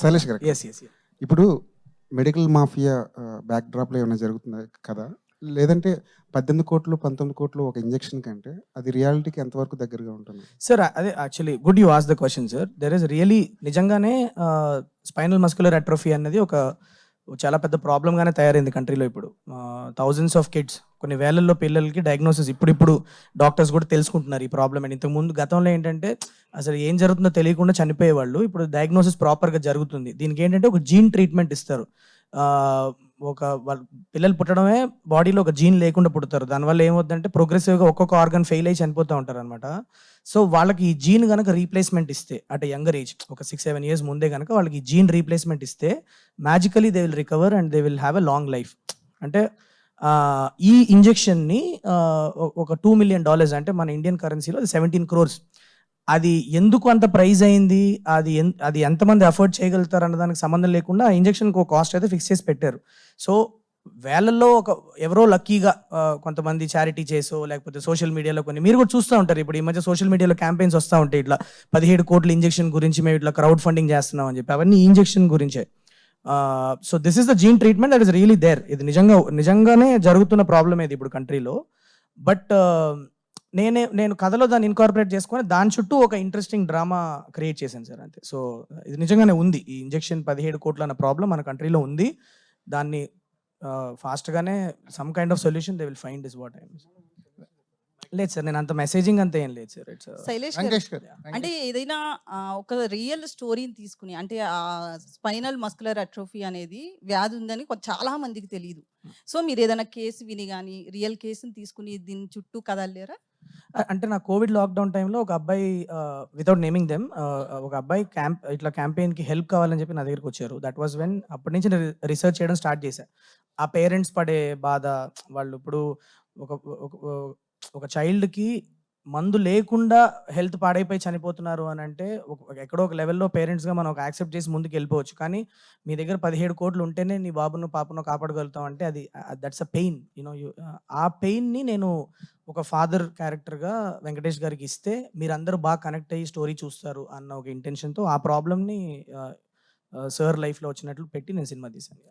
శైలేష్ గారు yes yes ఇప్పుడు medical mafia back డ్రాప్లో ఏమైనా జరుగుతుంది కదా, లేదంటే 18 కోట్లు 19 కోట్లు ఒక ఇంజెక్షన్ కంటే అది రియాలిటీకి ఎంతవరకు దగ్గరగా ఉంటుంది? సార్ అదే actually good you ask the question sir. There is really నిజంగానే స్పైనల్ మస్కులర్ అట్రోఫీ అనేది ఒక చాలా పెద్ద ప్రాబ్లంగానే తయారైంది కంట్రీలో ఇప్పుడు. థౌజండ్స్ ఆఫ్ కిడ్స్, కొన్ని వేలల్లో పిల్లలకి డయాగ్నోసిస్ ఇప్పుడు డాక్టర్స్ కూడా తెలుసుకుంటున్నారు ఈ ప్రాబ్లం అని. ఇంతకుముందు గతంలో ఏంటంటే అసలు ఏం జరుగుతుందో తెలియకుండా చనిపోయేవాళ్ళు. ఇప్పుడు డయాగ్నోసిస్ ప్రాపర్గా జరుగుతుంది. దీనికి ఏంటంటే ఒక జీన్ ట్రీట్మెంట్ ఇస్తారు. ఒక వాళ్ళ పిల్లలు పుట్టడమే బాడీలో ఒక జీన్ లేకుండా పుడతారు. దానివల్ల ఏమవుతుందంటే ప్రోగ్రెసివ్గా ఒక్కొక్క ఆర్గన్ ఫెయిల్ అయ్యి చనిపోతూ ఉంటారు అనమాట. సో వాళ్ళకి ఈ జీన్ కనుక రీప్లేస్మెంట్ ఇస్తే అట్ యంగర్ ఏజ్, ఒక 6-7 years ముందే కనుక వాళ్ళకి ఈ జీన్ రీప్లేస్మెంట్ ఇస్తే మ్యాజికలీ they will recover and they will have a long life. అంటే ఈ ఇంజెక్షన్ని ఒక $2 million, అంటే మన ఇండియన్ కరెన్సీలో 17 crores. అది ఎందుకు అంత ప్రైజ్ అయింది, అది ఎంతమంది అఫోర్డ్ చేయగలుగుతారు అన్న దానికి సంబంధం లేకుండా ఆ ఇంజెక్షన్కి ఒక కాస్ట్ అయితే ఫిక్స్ చేసి పెట్టారు. సో వేలల్లో ఎవరో లక్కీగా కొంతమంది చారిటీ చేసో లేకపోతే సోషల్ మీడియాలో కొన్ని మీరు కూడా చూస్తూ ఉంటారు. ఇప్పుడు ఈ మధ్య సోషల్ మీడియాలో క్యాంపెయిన్స్ వస్తూ ఉంటాయి, ఇట్లా 17 కోట్ల ఇంజెక్షన్ గురించి మేము ఇట్లా క్రౌడ్ ఫండింగ్ చేస్తున్నాం అని చెప్పి. అవన్నీ ఇంజెక్షన్ గురించే. So this is the gene treatment that is really there. ఇది నిజంగానే జరుగుతున్న ప్రాబ్లం ఇది ఇప్పుడు కంట్రీలో. బట్ నేను కథలో దాన్ని ఇన్కార్పొరేట్ చేసుకొని దాని చుట్టూ ఒక ఇంట్రెస్టింగ్ డ్రామా క్రియేట్ చేశాను సార్, అంతే. సో ఇది నిజంగానే ఉంది, ఈ ఇంజెక్షన్ 17 కోట్లు అన్న ప్రాబ్లం మన కంట్రీలో ఉంది. దాన్ని ఫాస్ట్గానే some kind of solution they will find is what I. లేదు సార్, నేను అంత మెసేజింగ్ అంత ఏం లేదు సార్. ఇట్స్ శైలేష్ గారు, అంటే ఏదైనా ఒక రియల్ స్టోరీని తీసుకుని, అంటే ఆ స్పైనల్ మస్కులర్ అట్రోఫీ అనేది వ్యాధి ఉందని చాలా మందికి తెలియదు. సో మీరు ఏదైనా కేసు విని కానీ రియల్ కేసుని తీసుకుని దీని చుట్టూ కదలేరా? అంటే నా కోవిడ్ లాక్డౌన్ టైంలో ఒక అబ్బాయి, వితౌట్ నేమింగ్ దెమ్, ఒక అబ్బాయి ఇట్లా క్యాంపెయిన్కి హెల్ప్ కావాలని చెప్పి నా దగ్గరికి వచ్చారు. దట్ వాజ్ వెన్ అప్పటి నుంచి నేను రీసెర్చ్ చేయడం స్టార్ట్ చేశాను. ఆ పేరెంట్స్ పడే బాధ, వాళ్ళు ఇప్పుడు ఒక చైల్డ్కి మందు లేకుండా హెల్త్ పాడైపోయి చనిపోతున్నారు అని అంటే ఎక్కడో ఒక లెవెల్లో పేరెంట్స్గా మనం ఒక యాక్సెప్ట్ చేసి ముందుకు వెళ్ళిపోవచ్చు. కానీ మీ దగ్గర 17 కోట్లు ఉంటేనే నీ బాబును పాపను కాపాడగలుగుతాం అంటే అది దట్స్ అ పెయిన్, యూనో. ఆ పెయిన్ని నేను ఒక ఫాదర్ క్యారెక్టర్గా వెంకటేష్ గారికి ఇస్తే మీరందరూ బాగా కనెక్ట్ అయ్యి స్టోరీ చూస్తారు అన్న ఒక ఇంటెన్షన్తో ఆ ప్రాబ్లమ్ని సార్ లైఫ్లో వచ్చినట్లు పెట్టి నేను సినిమా తీశాను.